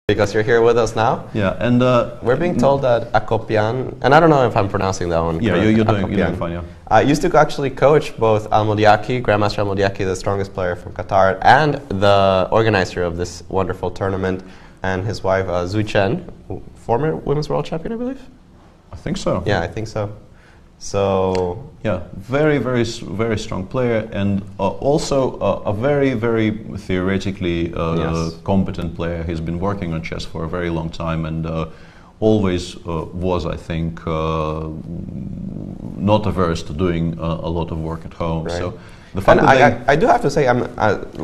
because you're here with us now. Yeah, and we're being told that Akopian, and I don't know if I'm pronouncing that one. Yeah, correct, you're doing fine. Yeah. Used to actually coach both Al-Modiaki, Grandmaster Al-Modiaki, the strongest player from Qatar, and the organizer of this wonderful tournament, and his wife Zhu Chen, former women's world champion, I believe. I think so. Yeah, I think so. So yeah, very strong player, and also a very theoretically competent player. He's been working on chess for a very long time, and always was, I think, not averse to doing a lot of work at home. Right. So the fact that I do have to say, I'm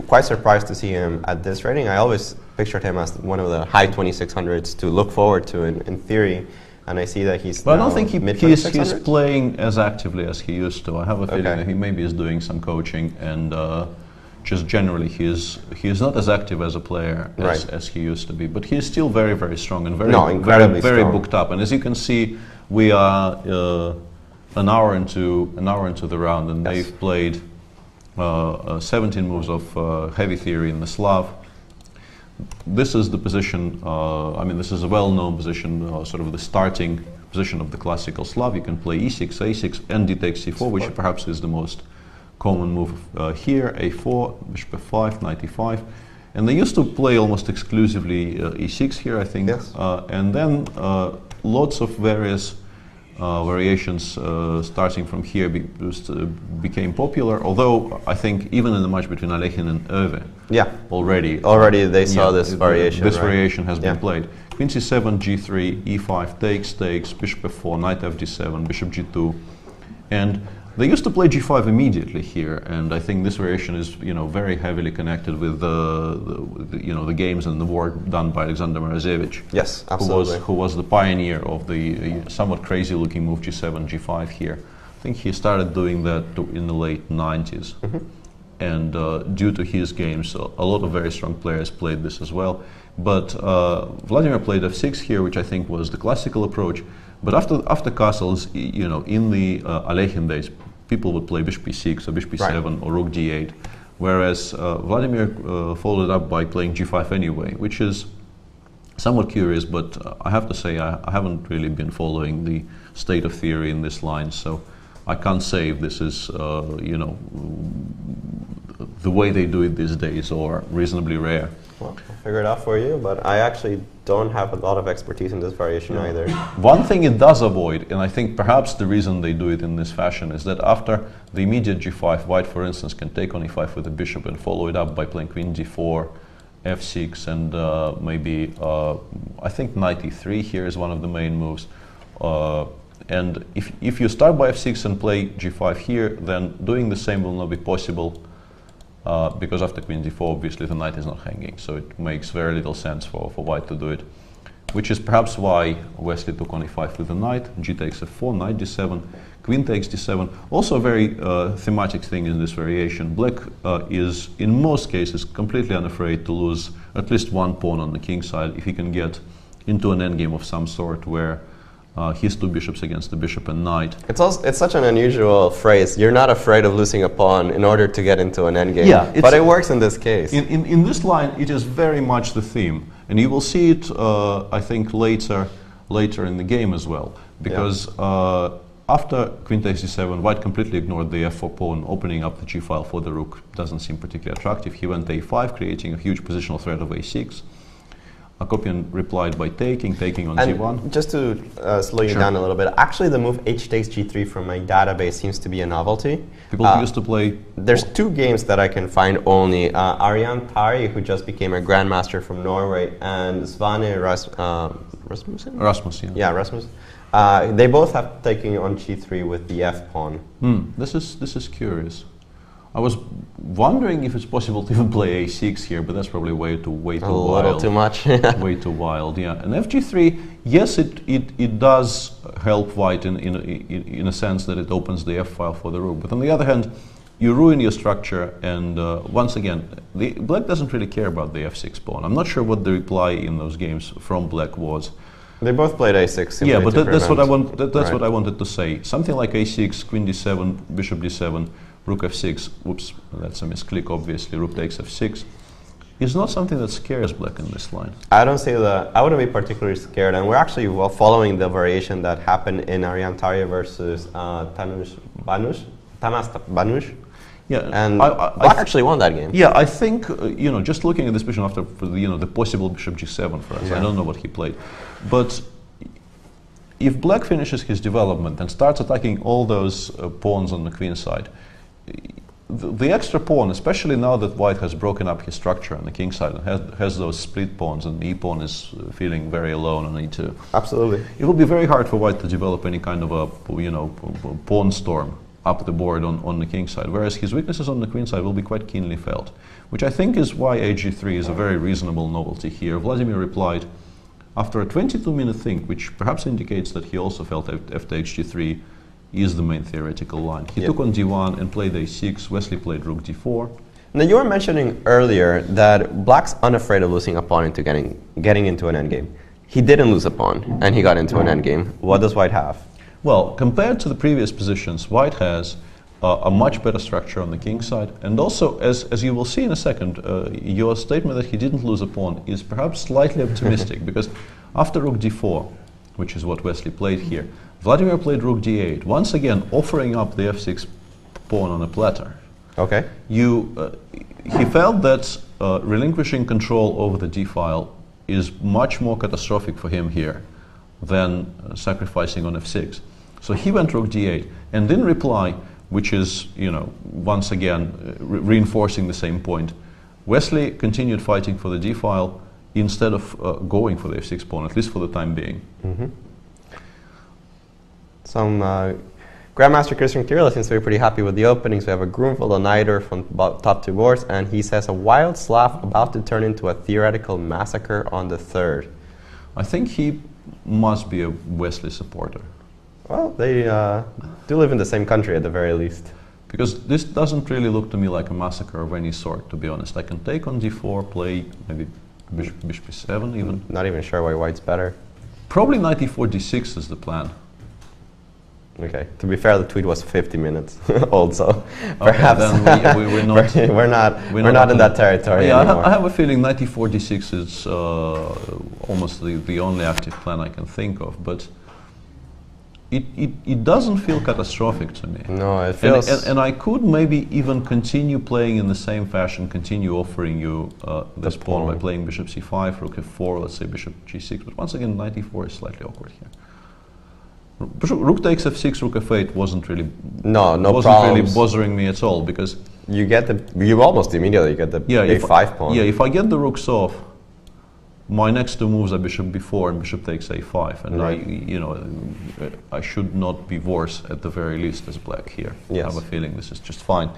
quite surprised to see him at this rating. I always pictured him as one of the high 2600s to look forward to in theory. And I see that he's. But I don't think he's playing as actively as he used to. I have a feeling that he maybe is doing some coaching, and just generally he is not as active as a player as he used to be. But he is still very strong and very booked up. And as you can see, we are an hour into the round, and they've played 17 moves of heavy theory in the Slav. This is the position, I mean, this is a well-known position, sort of the starting position of the classical Slav. You can play e6, a6, and d takes c4, which perhaps is the most common move here, a4, bishop f5, knight e5. And they used to play almost exclusively e6 here, I think. Yes. And then lots of various variations starting from here became popular, although I think even in the match between Alekhine and Öve, already they saw this variation. This variation has been played. Queen c7, g3, e5, takes, bishop f4, knight fd7, bishop g2, and they used to play g5 immediately here, and I think this variation is very heavily connected with the games and the work done by Alexander Morozevich. Yes, absolutely. Who was the pioneer of the somewhat crazy-looking move g7, g5 here. I think he started doing that in the late 90s, and due to his games, a lot of very strong players played this as well. But Vladimir played f6 here, which I think was the classical approach. But after castles, in the Alekhine days, people would play bishop e6 or bishop e7 or rook d8, whereas Vladimir followed up by playing g5 anyway, which is somewhat curious, but I have to say I haven't really been following the state of theory in this line, so I can't say if this is, the way they do it these days or reasonably rare. Well, I'll figure it out for you, but I actually don't have a lot of expertise in this variation either. One thing it does avoid, and I think perhaps the reason they do it in this fashion, is that after the immediate g5, white, for instance, can take on e5 with the bishop and follow it up by playing queen d4, f6, and maybe, I think knight e3 here is one of the main moves. And if you start by f6 and play g5 here, then doing the same will not be possible. Because after queen d4, obviously the knight is not hanging, so it makes very little sense for white to do it. Which is perhaps why Wesley took on e5 with the knight, g takes f4, knight d7, queen takes d7. Also a very thematic thing in this variation. Black is, in most cases, completely unafraid to lose at least one pawn on the king side if he can get into an endgame of some sort where his two bishops against the bishop and knight. It's such an unusual phrase. You're not afraid of losing a pawn in order to get into an endgame. Yeah, but it works in this case. In this line, it is very much the theme, and you will see it, I think, later in the game as well, because after queen takes d7, white completely ignored the f4 pawn. Opening up the g file for the rook doesn't seem particularly attractive. He went a5, creating a huge positional threat of a6. Akopian replied by taking on g1. Just to slow you down a little bit, actually the move h takes g3 from my database seems to be a novelty. People used to play... There's two games that I can find only. Arian Pari, who just became a grandmaster from Norway, and Svane Rasmussen? Rasmussen. Yeah, Rasmussen. They both have taken on g3 with the f pawn. This is curious. I was wondering if it's possible to even play a6 here, but that's probably way too wild. A little too much. Way too wild, yeah. And fg3, yes, it does help white in a sense that it opens the f file for the rook. But on the other hand, you ruin your structure, and once again, black doesn't really care about the f6 pawn. I'm not sure what the reply in those games from black was. They both played a6. Yeah, but that's what I want. That's what I wanted to say. Something like a6, queen d7, bishop d7. Rook f6, whoops, that's a misclick, obviously, rook takes f6. is not something that scares black in this line. I don't see the. I wouldn't be particularly scared, and we're actually following the variation that happened in Ariane Tarja versus Tamas Banush. Yeah, and black actually won that game. Yeah, I think just looking at this position after the possible bishop g7 for us. Yeah. I don't know what he played, but if black finishes his development and starts attacking all those pawns on the queen side, the extra pawn, especially now that white has broken up his structure on the king side and has those split pawns, and the e-pawn is feeling very alone on e2. Absolutely. It will be very hard for white to develop any kind of a pawn storm up the board on the king side, whereas his weaknesses on the queen side will be quite keenly felt, which I think is why ag3 is a very reasonable novelty here. Vladimir replied after a 22-minute think, which perhaps indicates that he also felt f takes g3 is the main theoretical line. He took on d1 and played a6. Wesley played rook d4. Now you were mentioning earlier that black's unafraid of losing a pawn into getting into an endgame. He didn't lose a pawn, and he got into an endgame. What does white have? Well, compared to the previous positions, white has a much better structure on the king side, and also, as you will see in a second, your statement that he didn't lose a pawn is perhaps slightly optimistic, because after rook d4, which is what Wesley played here, Vladimir played rook d8, once again offering up the f6 pawn on a platter. Okay. He felt that relinquishing control over the d-file is much more catastrophic for him here than sacrificing on f6. So he went rook d8, and in reply, which is, once again reinforcing the same point, Wesley continued fighting for the d-file instead of going for the f6 pawn, at least for the time being. Mm-hmm. Some Grandmaster Christian Kirilla seems to be pretty happy with the openings. We have a Grunwald and Nider from top two boards, and he says a wild Slav about to turn into a theoretical massacre on the third. I think he must be a Wesley supporter. Well, they do live in the same country at the very least. Because this doesn't really look to me like a massacre of any sort, to be honest. I can take on d4, play maybe bishop b7 even. Not even sure why white's better. Probably knight e4 d6 is the plan. Okay. To be fair, the tweet was 50 minutes old, so perhaps then we're not we're not in that territory anymore. I have a feeling knight e4 d6 is almost the only active plan I can think of, but it doesn't feel catastrophic to me. No, it feels... And I could maybe even continue playing in the same fashion, continue offering you this pawn by playing bishop c5, rook f4, let's say bishop g6, but once again, knight e4 is slightly awkward here. Rook takes f6, rook f8 wasn't really bothering me at all, because you almost immediately get the a5 pawn. Yeah, if I get the rooks off, my next two moves are bishop b4 and bishop takes a5, and right. I should not be worse at the very least as black here. Yes. I have a feeling this is just fine.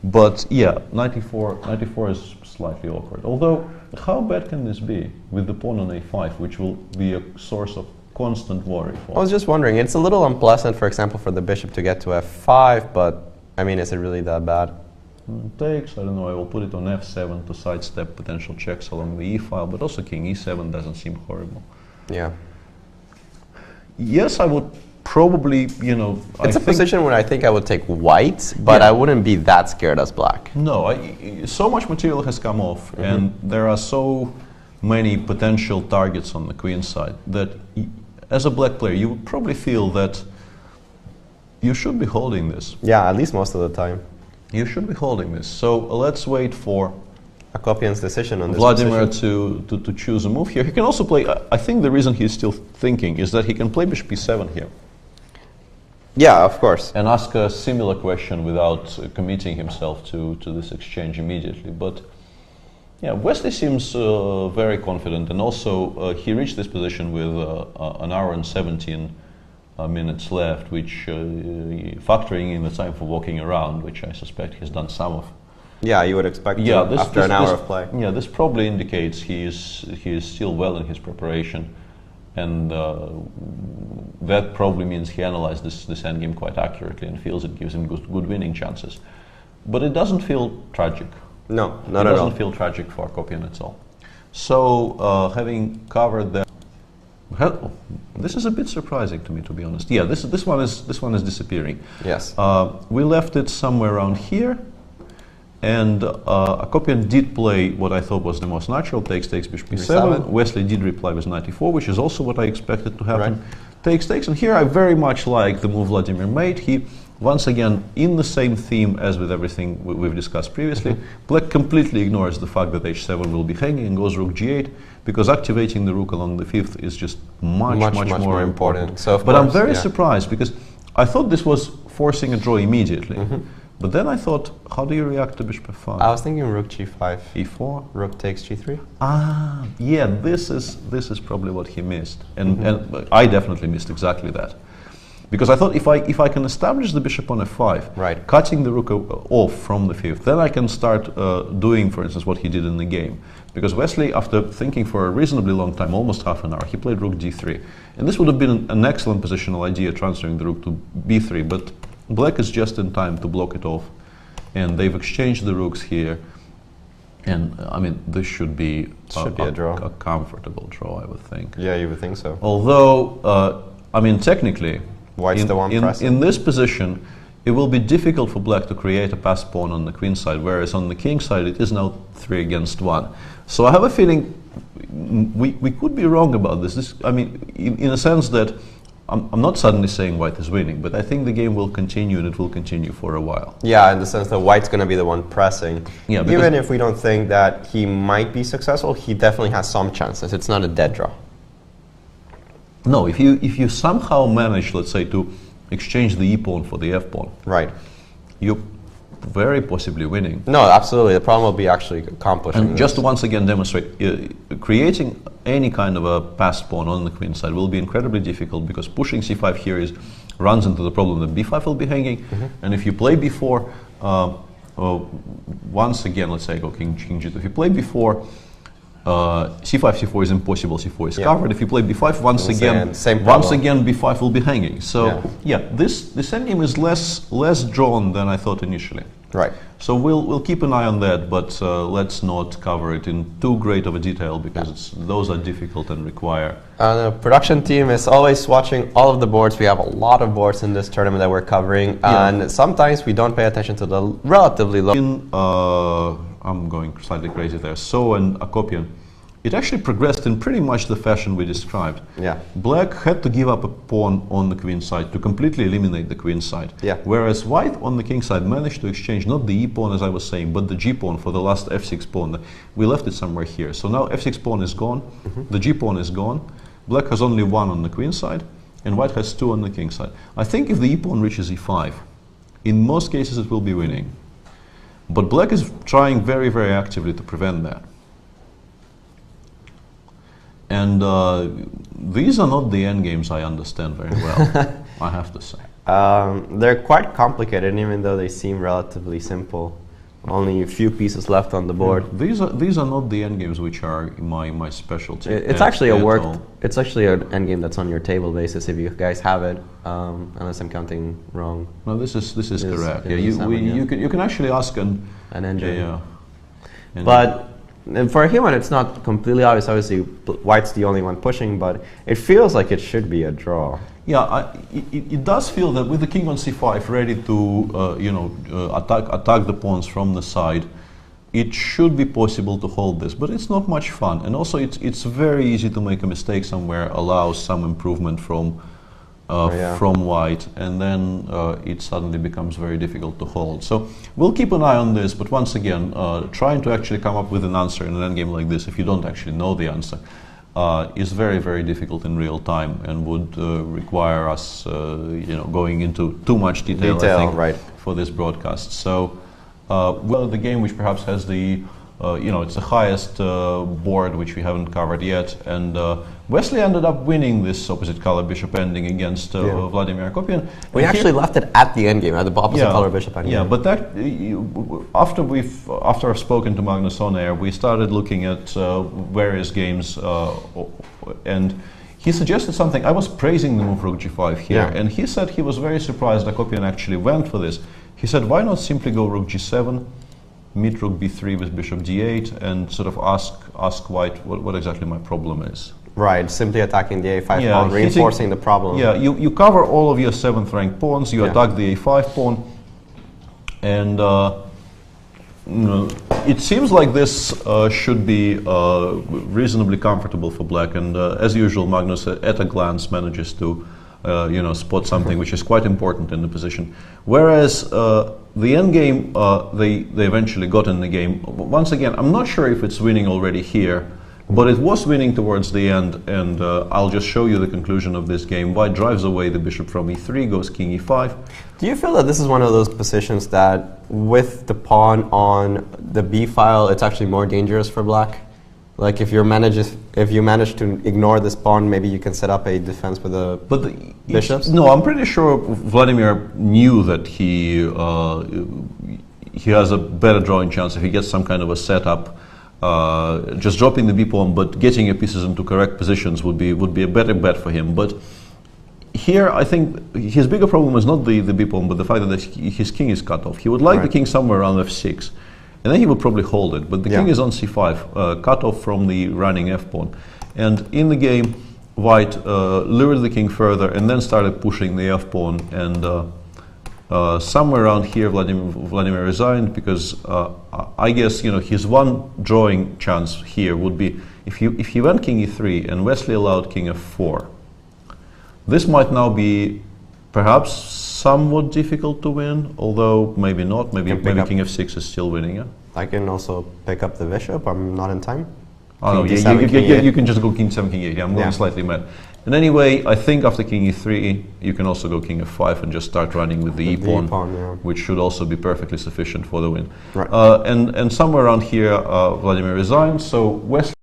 But yeah, knight e4 is slightly awkward. Although, how bad can this be with the pawn on a5, which will be a source of constant worry for I was just wondering, it's a little unpleasant, for example, for the bishop to get to f5, but I mean, is it really that bad? Takes, I don't know, I will put it on f7 to sidestep potential checks along the e-file, but also king e7 doesn't seem horrible. Yeah. Yes, I would probably, It's a position where I think I would take white, but I wouldn't be that scared as black. No, so much material has come off, and there are so many potential targets on the queen side that as a black player, you would probably feel that you should be holding this. Yeah, at least most of the time. You should be holding this. So let's wait for Akopian's decision on this Vladimir to choose a move here. He can also play, I think the reason he's still thinking is that he can play bishop e7 here. Yeah, of course. And ask a similar question without committing himself to this exchange immediately. But yeah, Wesley seems very confident, and also he reached this position with an hour and 17 minutes left, which factoring in the time for walking around, which I suspect he's done some of. Yeah, you would expect after an hour of play. Yeah, this probably indicates he is still well in his preparation, and that probably means he analyzed this endgame quite accurately and feels it gives him good winning chances. But it doesn't feel tragic. No, not at all. It doesn't feel tragic for Akopian at all. So, having covered that, this is a bit surprising to me, to be honest. Yeah, this one is disappearing. Yes. We left it somewhere around here, And Akopian did play what I thought was the most natural, takes, bishop b7. Wesley did reply with knight e4, which is also what I expected to happen. Right. Takes, and here I very much like the move Vladimir made. He, once again, in the same theme as with everything we've discussed previously, Black completely ignores the fact that h7 will be hanging and goes rook g8, because activating the rook along the fifth is just much more important. So but I'm very surprised, because I thought this was forcing a draw immediately. But then I thought, how do you react to bishop f5? I was thinking rook g5. e4? Rook takes g3. Ah, yeah, this is probably what he missed. And I definitely missed exactly that. Because I thought if I can establish the bishop on f5, right, cutting the rook off from the fifth, then I can start doing, for instance, what he did in the game. Because Wesley, after thinking for a reasonably long time, almost half an hour, he played rook d3. And this would have been an excellent positional idea, transferring the rook to b3, but Black is just in time to block it off. And they've exchanged the rooks here. And, I mean, this should be a draw. A comfortable draw, I would think. Yeah, you would think so. Although, I mean, technically, White's the one pressing. In this position, it will be difficult for Black to create a passed pawn on the queen side, whereas on the king side it is now 3 against 1. So I have a feeling we could be wrong about this. I mean, in a sense that I'm not suddenly saying White is winning, but I think the game will continue, and it will continue for a while. Yeah, in the sense that White's going to be the one pressing. Yeah, even if we don't think that he might be successful, he definitely has some chances. It's not a dead draw. No, if you somehow manage, let's say, to exchange the e-pawn for the f-pawn, right, you're very possibly winning. No, absolutely. The problem will be actually accomplishing And this. just to once again demonstrate, creating any kind of a passed pawn on the queen side will be incredibly difficult, because pushing c5 here runs into the problem that b5 will be hanging, and if you play b4, once again, let's say go king g2. If you play b4, c5, c4 is impossible. c4 is covered. If you play b5, once again b5 will be hanging. So this endgame is less drawn than I thought initially. Right. So we'll keep an eye on that, but let's not cover it in too great of a detail, because those are difficult and require. The production team is always watching all of the boards. We have a lot of boards in this tournament that we're covering, and sometimes we don't pay attention to the relatively low. I'm going slightly crazy there. So and Akopian, it actually progressed in pretty much the fashion we described. Yeah. Black had to give up a pawn on the queen side to completely eliminate the queen side. Yeah. Whereas White on the king side managed to exchange not the e pawn, as I was saying, but the g pawn for the last f6 pawn. We left it somewhere here. So now f6 pawn is gone, the g pawn is gone. Black has only 1 on the queen side, and White has 2 on the king side. I think if the e pawn reaches e5, in most cases it will be winning. But Black is trying very, very actively to prevent that. And these are not the endgames I understand very well, I have to say. They're quite complicated, and even though they seem relatively simple, only a few pieces left on the board. Yeah, these are not the endgames which are my specialty. It's actually it's actually an endgame that's on your table basis if you guys have it, unless I'm counting wrong. No, this is correct. Yeah, you can actually ask an engine. But for a human, it's not completely obvious. Obviously, White's the only one pushing, but it feels like it should be a draw. Yeah, it does feel that with the king on c5 ready to attack the pawns from the side, it should be possible to hold this, but it's not much fun. And also, it's very easy to make a mistake somewhere, allows some improvement from White, and then it suddenly becomes very difficult to hold. So we'll keep an eye on this, but once again, trying to actually come up with an answer in an endgame like this, if you don't actually know the answer, is very, very difficult in real time, and would require us, going into too much detail I think, for this broadcast. So, the game which perhaps has the it's the highest board which we haven't covered yet, and Wesley ended up winning this opposite color bishop ending against Vladimir Akopian. We actually left it at the endgame, at the opposite color bishop ending. Yeah, but that after I've spoken to Magnus on air, we started looking at various games, and he suggested something. I was praising the move rook g5 here, and he said he was very surprised Akopian actually went for this. He said, why not simply go rook g7, meet rook b3 with bishop d8, and sort of ask White what exactly my problem is. Right, simply attacking the a5 pawn, reinforcing the problem. Yeah, you cover all of your 7th rank pawns, you attack the a5 pawn, and It seems like this should be reasonably comfortable for black, and as usual, Magnus at a glance manages to spot something which is quite important in the position. Whereas the endgame, they eventually got in the game. Once again, I'm not sure if it's winning already here, but it was winning towards the end, and I'll just show you the conclusion of this game. White drives away the bishop from e3, goes king e5. Do you feel that this is one of those positions that with the pawn on the b file, it's actually more dangerous for black? Like if you manage to ignore this pawn, maybe you can set up a defense with the bishops? No, I'm pretty sure Vladimir knew that he has a better drawing chance if he gets some kind of a setup. Just dropping the b pawn, but getting your pieces into correct positions would be a better bet for him. But here, I think his bigger problem is not the b pawn, but the fact that his king is cut off. He would like the king somewhere around f6, and then he would probably hold it. But the king is on c5, cut off from the running f pawn. And in the game, White lured the king further and then started pushing the f pawn. And somewhere around here, Vladimir resigned because I guess his one drawing chance here would be if he went king e3 and Wesley allowed king f4. This might now be perhaps somewhat difficult to win, although maybe not. Maybe king f6 is still winning. Yeah. I can also pick up the bishop. I'm not in time. Oh no, you can just go king 7, king 8. Yeah, I'm going slightly mad. And anyway, I think after king e3, you can also go king f5 and just start running with the e pawn, which should also be perfectly sufficient for the win. Right. And somewhere around here, Vladimir resigns. So Wesley